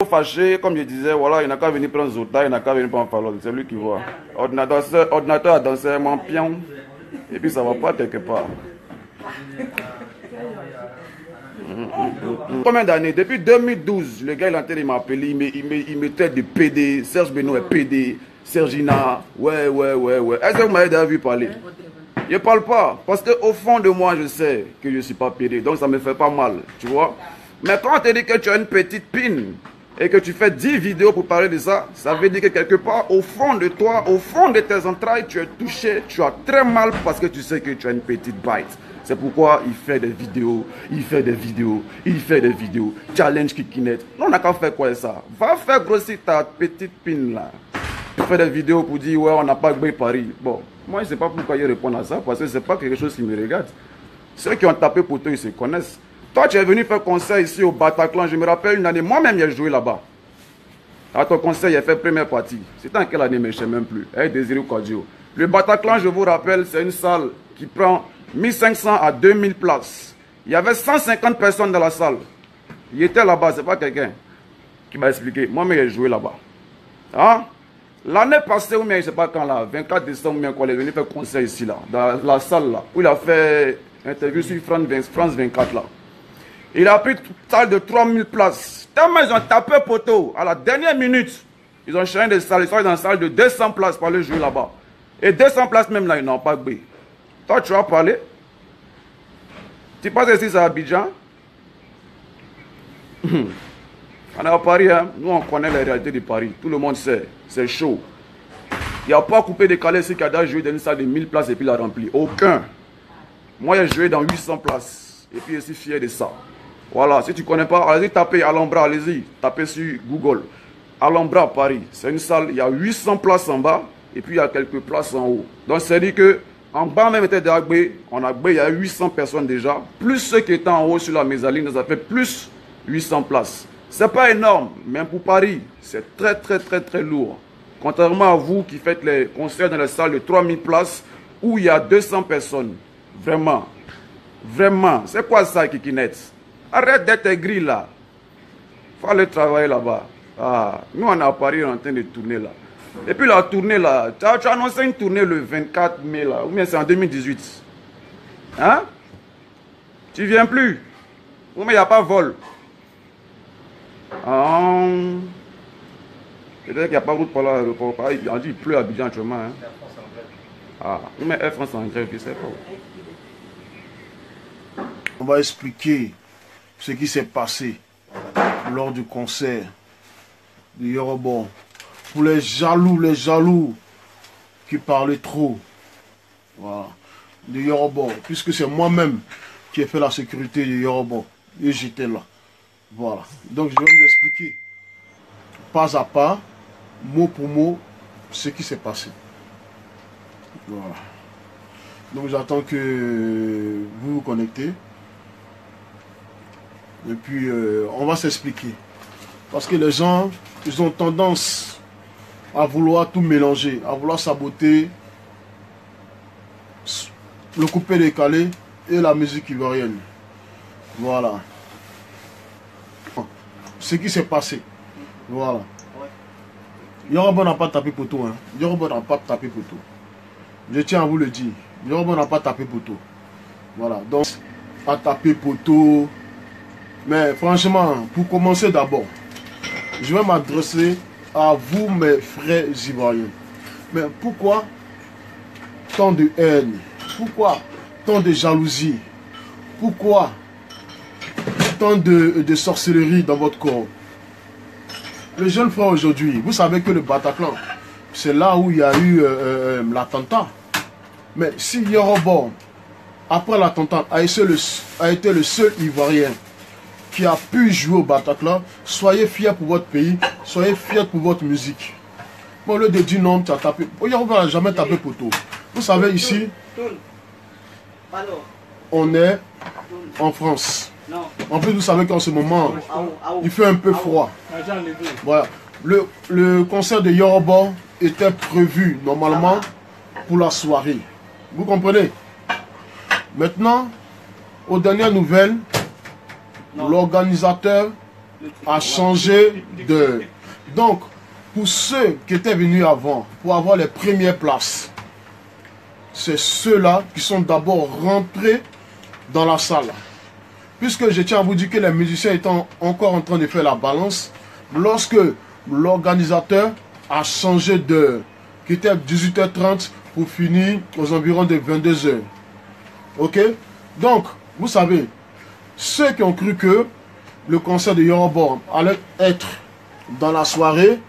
Fâché, comme je disais, voilà, il n'a qu'à venir prendre Zota, il n'a qu'à venir prendre Falon, c'est lui qui voit. Ordinateur a dansé un pion, et puis ça va pas quelque part. Combien d'années? Depuis 2012, le gars il est en train de m'appeler, il me traite de PD, Serge Benoît est PD, Sergina, ouais. Est-ce que vous m'avez déjà vu parler? Je ne parle pas, parce qu'au fond de moi, je sais que je ne suis pas PD, donc ça ne me fait pas mal, tu vois. Mais quand on te dit que tu as une petite pine, et que tu fais 10 vidéos pour parler de ça, ça veut dire que quelque part, au fond de toi, au fond de tes entrailles, tu es touché, tu as très mal parce que tu sais que tu as une petite bite. C'est pourquoi il fait des vidéos, challenge Kikinet. Non, on n'a qu'à faire quoi ça? Va faire grossir ta petite pine là. Tu fais des vidéos pour dire, ouais, on n'a pas gagné Paris. Bon, moi, je ne sais pas pourquoi ils répondent à ça, parce que ce n'est pas quelque chose qui me regarde. Ceux qui ont tapé pour toi, ils se connaissent. Toi, tu es venu faire concert ici au Bataclan. Je me rappelle une année, moi-même, j'ai joué là-bas. À ton concert, il a fait première partie. C'était en quelle année, mais je ne sais même plus. Désiré Kwadjo. Le Bataclan, je vous rappelle, c'est une salle qui prend 1500 à 2000 places. Il y avait 150 personnes dans la salle. Il était là-bas, ce n'est pas quelqu'un qui m'a expliqué. Moi-même, j'ai joué là-bas. Hein? L'année passée, ou bien je ne sais pas quand, là, 24 décembre, il est venu faire concert ici, là, dans la salle, là, où il a fait interview sur France 24, là. Il a pris une salle de 3000 places. Tellement ils ont tapé poteau. À la dernière minute, ils ont changé de salle. Ils sont dans une salle de 200 places pour aller jouer là-bas. Et 200 places même là, ils n'ont pas gbé. Toi, tu vas parler. Tu penses ici, c'est Abidjan? On est à Paris, hein? Nous, on connaît la réalité de Paris. Tout le monde sait. C'est chaud. Il n'y a pas coupé décalé ici qui a déjà joué dans une salle de 1000 places et puis l'a rempli. Aucun. Moi, j'ai joué dans 800 places. Et puis, je suis fier de ça. Voilà, si tu ne connais pas, allez-y taper Alhambra, allez-y, tapez sur Google. Alhambra, Paris, c'est une salle, il y a 800 places en bas, et puis il y a quelques places en haut. Donc, c'est-à-dire qu'en bas même était d'Agbé, on a Agbé, il y a 800 personnes déjà, plus ceux qui étaient en haut sur la mezzanine, ça fait plus 800 places. C'est pas énorme, même pour Paris, c'est très lourd. Contrairement à vous qui faites les concerts dans les salles de 3000 places, où il y a 200 personnes. Vraiment, c'est quoi ça, Kikinet? Arrête d'être aigri là. Il faut aller travailler là-bas. Ah, nous, on est à Paris, on est en train de tourner là. Et puis la tournée là, tu as annoncé une tournée le 24 mai là, ou bien c'est en 2018. Hein? Tu viens plus? Ou mais il n'y a pas vol? Ah, peut-être qu'il n'y a pas route pour l'aéroport. On dit qu'il pleut à Abidjan actuellement. Hein? Ah, mais Air France en grève, je ne sais pas. On va expliquer ce qui s'est passé lors du concert de Yorobor. Pour les jaloux qui parlaient trop, voilà, de Yorobor, puisque c'est moi-même qui ai fait la sécurité de Yorobor et j'étais là. Voilà, donc je vais vous expliquer pas à pas, mot pour mot, ce qui s'est passé. Voilà. Donc j'attends que vous vous connectez. Et puis, on va s'expliquer. Parce que les gens, ils ont tendance à vouloir tout mélanger, à vouloir saboter le coupé décalé et la musique ivoirienne. Voilà. Ce qui s'est passé. Voilà. Yorobo n'a pas tapé poteau. Hein. Yorobo n'a pas tapé poteau. Je tiens à vous le dire. Yorobo n'a pas tapé poteau. Voilà. Donc, pas tapé poteau. Mais franchement, pour commencer d'abord, je vais m'adresser à vous, mes frères ivoiriens. Mais pourquoi tant de haine? Pourquoi tant de jalousie? Pourquoi tant de sorcellerie dans votre corps? Les jeunes frères aujourd'hui, vous savez que le Bataclan, c'est là où il y a eu l'attentat. Mais si Yorobor, après l'attentat, a été le seul Ivoirien qui a pu jouer au Bataclan, soyez fiers pour votre pays, soyez fiers pour votre musique. Mais au lieu de dire non, tu as tapé. Yoruba n'a jamais tapé poteau. Vous savez, ici, on est en France. En plus, vous savez qu'en ce moment, il fait un peu froid. Voilà. Le concert de Yoruba était prévu normalement pour la soirée. Vous comprenez? Maintenant, aux dernières nouvelles, l'organisateur a changé de... Donc, pour ceux qui étaient venus avant, pour avoir les premières places, c'est ceux-là qui sont d'abord rentrés dans la salle. Puisque je tiens à vous dire que les musiciens étant encore en train de faire la balance, lorsque l'organisateur a changé d'heure, qui était à 18h30 pour finir aux environs de 22h. Ok? Donc, vous savez, ceux qui ont cru que le concert de Yoruba allait être dans la soirée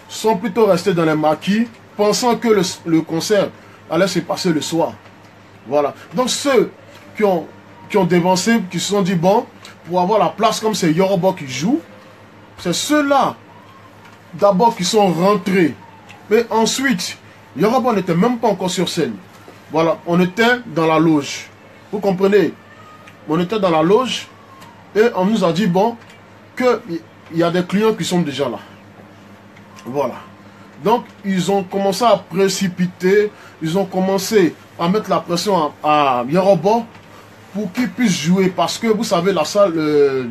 sont plutôt restés dans les maquis, pensant que le concert allait se passer le soir. Voilà. Donc ceux qui ont dévancé, qui se sont dit, bon, pour avoir la place comme c'est Yoruba qui joue, c'est ceux-là, d'abord, qui sont rentrés. Mais ensuite, Yoruba n'était même pas encore sur scène. Voilà, on était dans la loge. Vous comprenez? On était dans la loge et on nous a dit, bon, qu'il y a des clients qui sont déjà là. Voilà. Donc, ils ont commencé à précipiter, ils ont commencé à mettre la pression à Yoruba pour qu'il puisse jouer. Parce que, vous savez, la salle de,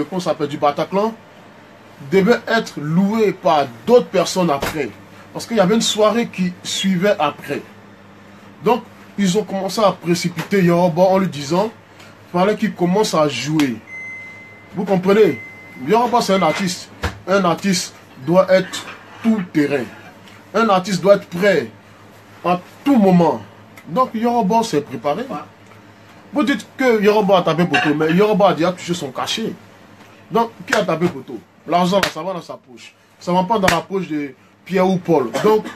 comment ça s'appelle, du Bataclan devait être louée par d'autres personnes après. Parce qu'il y avait une soirée qui suivait après. Donc, ils ont commencé à précipiter Yoruba en lui disant qu'il fallait qu'il commence à jouer. Vous comprenez? Yoruba, c'est un artiste. Un artiste doit être tout terrain. Un artiste doit être prêt à tout moment. Donc, Yoruba s'est préparé. Vous dites que Yoruba a tapé poteau, mais Yoruba a déjà touché son cachet. Donc, qui a tapé poteau? L'argent, ça va dans sa poche. Ça ne va pas dans la poche de Pierre ou Paul. Donc,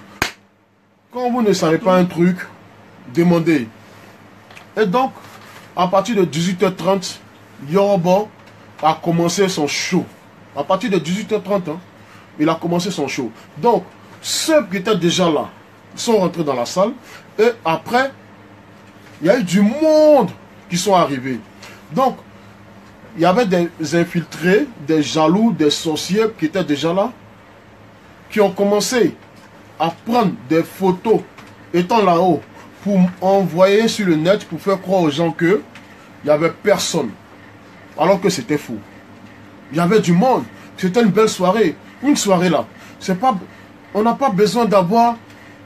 quand vous ne savez pas un truc, demandez. Et donc, à partir de 18h30, Yoruba a commencé son show. À partir de 18h30, il a commencé son show. Donc, ceux qui étaient déjà là sont rentrés dans la salle. Et après, il y a eu du monde qui sont arrivés. Donc, il y avait des infiltrés, des jaloux, des sorciers qui étaient déjà là, qui ont commencé à prendre des photos étant là-haut pour envoyer sur le net pour faire croire aux gens qu'il n'y avait personne. Alors que c'était faux. Il y avait du monde. C'était une belle soirée. Une soirée là. C'est pas, on n'a pas besoin d'avoir,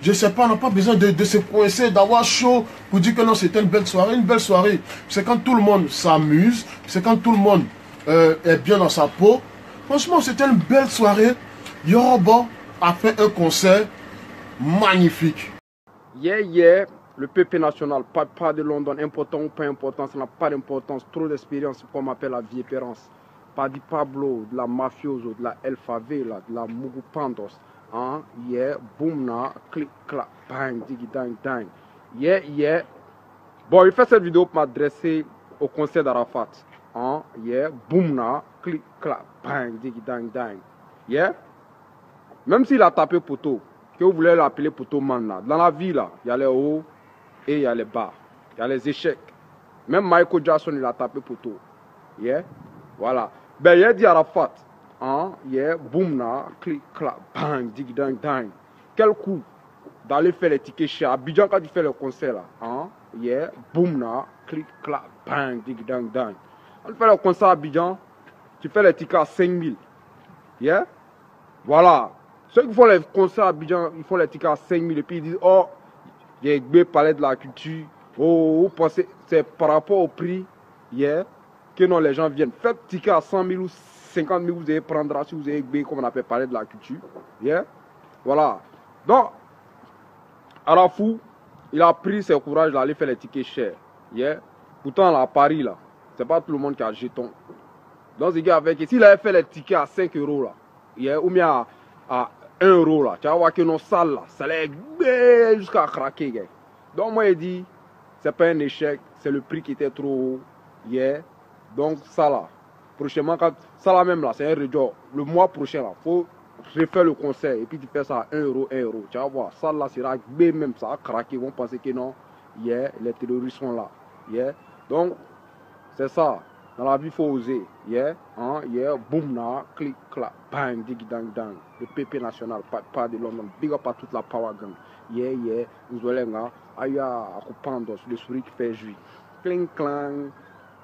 je sais pas, on n'a pas besoin de se coincer, d'avoir chaud pour dire que non, c'était une belle soirée. Une belle soirée, c'est quand tout le monde s'amuse, c'est quand tout le monde est bien dans sa peau. Franchement, c'était une belle soirée. Yoruba a fait un concert magnifique. Yeah, le PP national, pas de London, important ou pas important, ça n'a pas d'importance. Trop d'expérience, comme on appelle la vie espérance. Pas du Pablo, de la mafioso, de la El Favela, de la Mugu Pandos. Hein? Yeah, boom na, clic, clac, bang, digi, dang, dang. Yeah. Bon, il fait cette vidéo pour m'adresser au concert d'Arafat. Hein? Yeah, boom na, clic, clac, bang, digi, dang, dang. Yeah. Même s'il a tapé poteau, que vous voulez l'appeler poteau man là, dans la vie là, il y a les hauts et il y a les bas. Il y a les échecs. Même Michael Jackson, il a tapé poteau. Yeah. Voilà. Ben, il a dit Arafat. Hein, yeah, boum, na, clic, clac, bang, dig, dang, dang. Quel coup d'aller faire les tickets chez Abidjan quand tu fais le concert là. Hein, yeah, boum, na, clic, clac, bang, dig, dang, dang. Quand tu fais le concert à Abidjan, tu fais les tickets à 5000. Yeah, voilà. Ceux qui font les concerts à Abidjan, ils font les tickets à 5000 et puis ils disent, oh, il y a Egbe Palais de la Culture. Oh, vous pensez, c'est par rapport au prix, yeah, que non, les gens viennent. Faites ticket à 100 000 ou 50 000, vous allez prendre si vous avez Egbe, comme on appelle Palais de la Culture. Yeah, voilà. Donc, Arafou, il a pris ses courages d'aller faire les tickets chers. Yeah. Pourtant, là, à Paris, là, c'est pas tout le monde qui a le jeton. Donc, ce gars avec, s'il avait fait les tickets à 5 euros, là, yeah, ou bien à 1 euro, là, tu vas voir que nos salles, là, ça allait jusqu'à craquer, gars. Donc, moi, il dit, c'est pas un échec, c'est le prix qui était trop haut. Yeah. Donc ça là, prochainement, ça là même là, c'est un rejob. Le mois prochain là, faut refaire le concert et puis tu fais ça à 1 euro, 1 euro. Tu vas voir, ça là sera B même, ça va craquer, ils vont penser que non, yeah, les terroristes sont là. Yeah. Donc, c'est ça. Dans la vie, il faut oser. Yeah. Hein? Yeah. Boum là, clic, clac, bang, dig, dang, dang. Le PP national, pas de London. Big up à toute la power gang. Yeah, yeah. Nous allons à Kupando, sur le souris qui fait jouir. Cling, clang.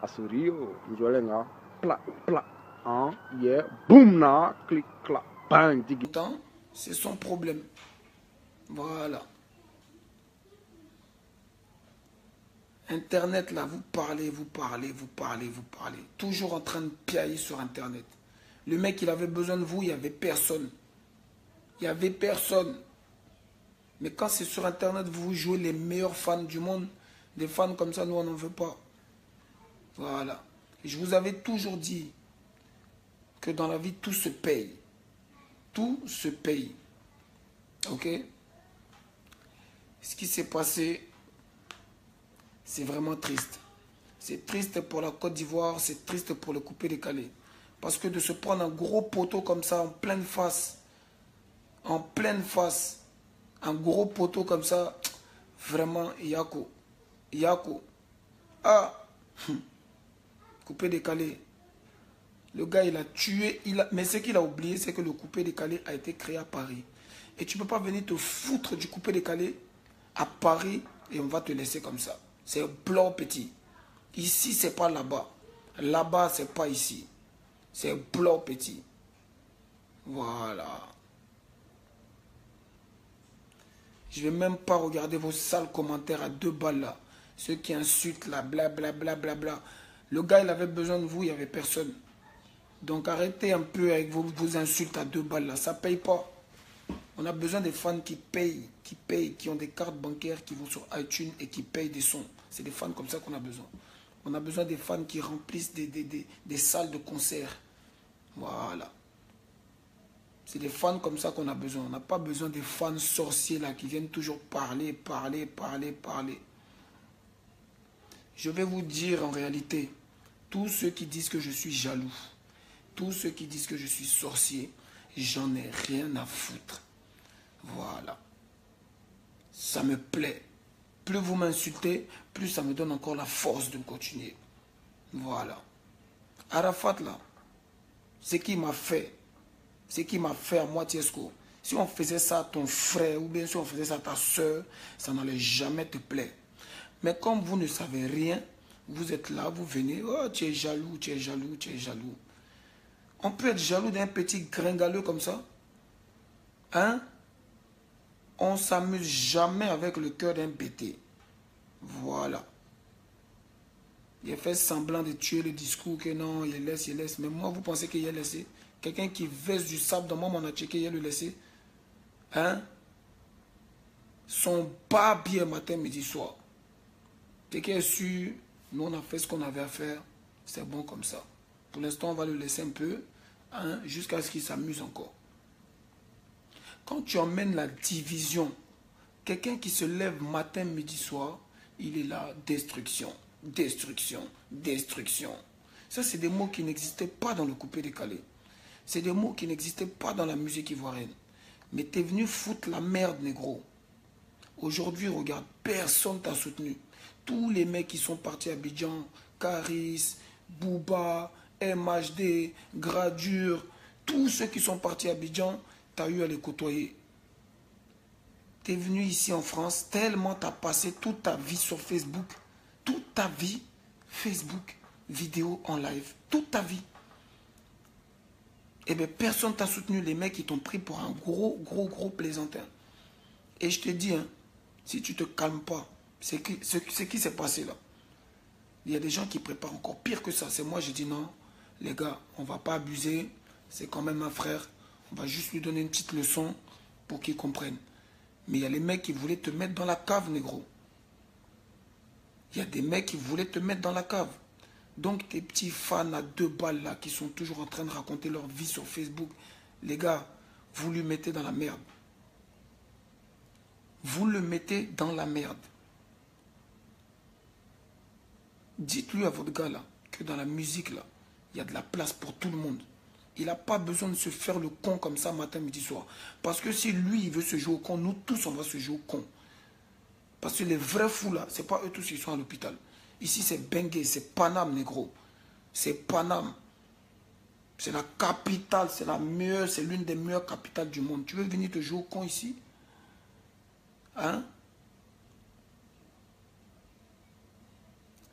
À sourire, nous allons plat, plat. Hein? Yeah. Boum là, clic, clac, bang, dig. C'est son problème. Voilà. Internet, là, vous parlez. Toujours en train de piailler sur Internet. Le mec, il avait besoin de vous, il n'y avait personne. Mais quand c'est sur Internet, vous jouez les meilleurs fans du monde. Des fans comme ça, nous, on n'en veut pas. Voilà. Et je vous avais toujours dit que dans la vie, tout se paye. Tout se paye. Ok? Ce qui s'est passé, c'est vraiment triste. C'est triste pour la Côte d'Ivoire, c'est triste pour le coupé décalé. Parce que de se prendre un gros poteau comme ça, en pleine face, un gros poteau comme ça, vraiment, Yako. Ah, coupé décalé. Le gars, il a tué, mais ce qu'il a oublié, c'est que le coupé décalé a été créé à Paris. Et tu ne peux pas venir te foutre du coupé décalé à Paris et on va te laisser comme ça. C'est blanc petit. Ici, c'est pas là-bas. Là-bas, c'est pas ici. C'est blanc petit. Voilà. Je vais même pas regarder vos sales commentaires à 2 balles là. Ceux qui insultent là, blablabla. Le gars, il avait besoin de vous, il n'y avait personne. Donc arrêtez un peu avec vos insultes à 2 balles là. Ça paye pas. On a besoin des fans qui payent, qui ont des cartes bancaires, qui vont sur iTunes et qui payent des sons. C'est des fans comme ça qu'on a besoin. On a besoin des fans qui remplissent des salles de concert. Voilà. C'est des fans comme ça qu'on a besoin. On n'a pas besoin des fans sorciers là qui viennent toujours parler. Je vais vous dire en réalité, tous ceux qui disent que je suis jaloux, tous ceux qui disent que je suis sorcier, j'en ai rien à foutre. Voilà. Ça me plaît. Plus vous m'insultez, plus ça me donne encore la force de continuer. Voilà. Arafat là, ce qu'il m'a fait à moi, Tiesco, si on faisait ça à ton frère ou bien si on faisait ça à ta soeur, ça n'allait jamais te plaire. Mais comme vous ne savez rien, vous êtes là, vous venez, oh tu es jaloux. On peut être jaloux d'un petit gringaleux comme ça. Hein? On ne s'amuse jamais avec le cœur d'un bêté. Voilà. Il a fait semblant de tuer le discours que non, il laisse. Mais moi, vous pensez qu'il a laissé? Quelqu'un qui verse du sable dans moi, on a checké, il a le laissé. Hein? Son barbier matin, midi, soir. Quelqu'un est sûr, nous on a fait ce qu'on avait à faire. C'est bon comme ça. Pour l'instant, on va le laisser un peu, hein, jusqu'à ce qu'il s'amuse encore. Quand tu emmènes la division, quelqu'un qui se lève matin, midi, soir, il est là, destruction. Ça, c'est des mots qui n'existaient pas dans le coupé décalé. C'est des mots qui n'existaient pas dans la musique ivoirienne. Mais t'es venu foutre la merde, négro. Aujourd'hui, regarde, personne t'a soutenu. Tous les mecs qui sont partis à Abidjan, Caris, Booba, MHD, Gradure, tous ceux qui sont partis à Abidjan, tu as eu à les côtoyer. Tu es venu ici en France, tellement tu as passé toute ta vie sur Facebook, toute ta vie, Facebook, vidéo en live, toute ta vie. Eh bien, personne t'a soutenu, les mecs, ils t'ont pris pour un gros plaisantin. Et je te dis, hein, si tu ne te calmes pas, ce qui s'est passé là. Il y a des gens qui préparent encore pire que ça. C'est moi, je dis non, les gars, on ne va pas abuser. C'est quand même un frère. On va juste lui donner une petite leçon pour qu'il comprenne. Mais il y a les mecs qui voulaient te mettre dans la cave, négro. Il y a des mecs qui voulaient te mettre dans la cave. Donc tes petits fans à 2 balles là, qui sont toujours en train de raconter leur vie sur Facebook, les gars, vous lui mettez dans la merde. Vous le mettez dans la merde. Dites-lui à votre gars là, que dans la musique là, il y a de la place pour tout le monde. Il n'a pas besoin de se faire le con comme ça matin, midi, soir. Parce que si lui, il veut se jouer au con, nous tous, on va se jouer au con. Parce que les vrais fous là, ce n'est pas eux tous qui sont à l'hôpital. Ici, c'est Bengué, c'est Paname, négro. C'est Paname. C'est la capitale, c'est la meilleure, c'est l'une des meilleures capitales du monde. Tu veux venir te jouer au con ici? Hein?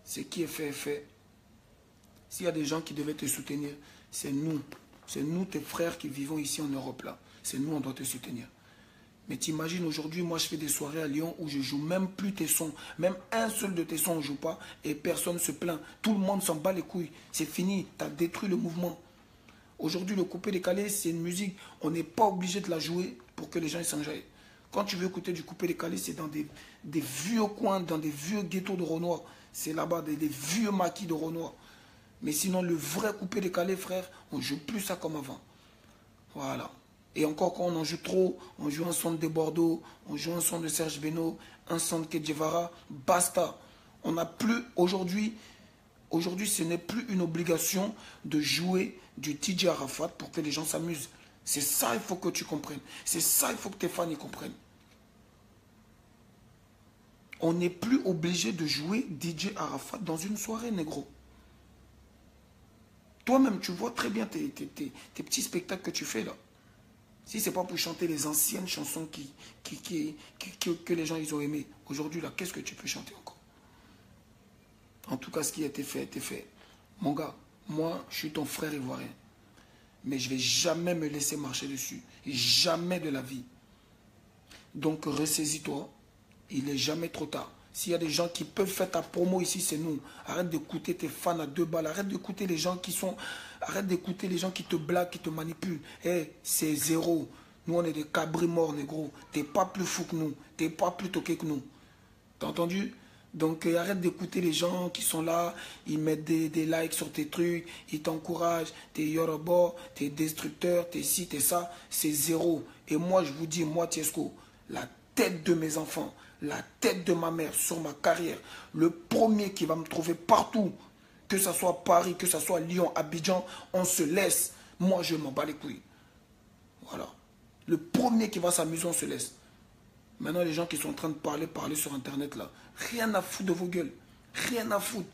Ce qui est fait est fait. S'il y a des gens qui devaient te soutenir, c'est nous. C'est nous, tes frères qui vivons ici en Europe là. C'est nous, on doit te soutenir. Mais t'imagines, aujourd'hui, moi je fais des soirées à Lyon où je joue même plus tes sons. Même un seul de tes sons, on ne joue pas et personne ne se plaint. Tout le monde s'en bat les couilles. C'est fini, tu as détruit le mouvement. Aujourd'hui, le coupé-décalé, c'est une musique, on n'est pas obligé de la jouer pour que les gens s'enjaillent. Quand tu veux écouter du coupé-décalé, c'est dans des vieux coins, dans des vieux ghettos de Renoir. C'est là-bas, des vieux maquis de Renoir. Mais sinon, le vrai coupé-décalé, frère, on ne joue plus ça comme avant. Voilà. Et encore, quand on en joue trop, on joue un son de Bordeaux, on joue un son de Serge Beno, un son de Kedjevara, basta. On n'a plus, aujourd'hui, ce n'est plus une obligation de jouer du TJ Arafat pour que les gens s'amusent. C'est ça, il faut que tu comprennes. C'est ça, il faut que tes fans y comprennent. On n'est plus obligé de jouer DJ Arafat dans une soirée, négro. Toi-même, tu vois très bien tes petits spectacles que tu fais là. Si ce n'est pas pour chanter les anciennes chansons que les gens ils ont aimées, aujourd'hui, là, qu'est-ce que tu peux chanter encore? En tout cas, ce qui a été fait, a été fait. Mon gars, moi, je suis ton frère ivoirien. Mais je ne vais jamais me laisser marcher dessus. Jamais de la vie. Donc, ressaisis-toi. Il n'est jamais trop tard. S'il y a des gens qui peuvent faire ta promo ici, c'est nous. Arrête d'écouter tes fans à 2 balles. Arrête d'écouter les gens qui sont... Arrête d'écouter les gens qui te blaguent, qui te manipulent. Eh, c'est zéro. Nous, on est des cabris morts, négro. T'es pas plus fou que nous. T'es pas plus toqué que nous. T'as entendu? Donc, arrête d'écouter les gens qui sont là. Ils mettent des likes sur tes trucs. Ils t'encouragent. T'es Yoruba, t'es destructeur, t'es ci, t'es ça. C'est zéro. Et moi, je vous dis, moi, Tiesco, la tête de mes enfants, la tête de ma mère sur ma carrière, le premier qui va me trouver partout, que ce soit Paris, que ce soit Lyon, Abidjan, on se laisse. Moi, je m'en bats les couilles. Voilà. Le premier qui va s'amuser, on se laisse. Maintenant, les gens qui sont en train de parler sur Internet, là, rien à foutre de vos gueules. Rien à foutre.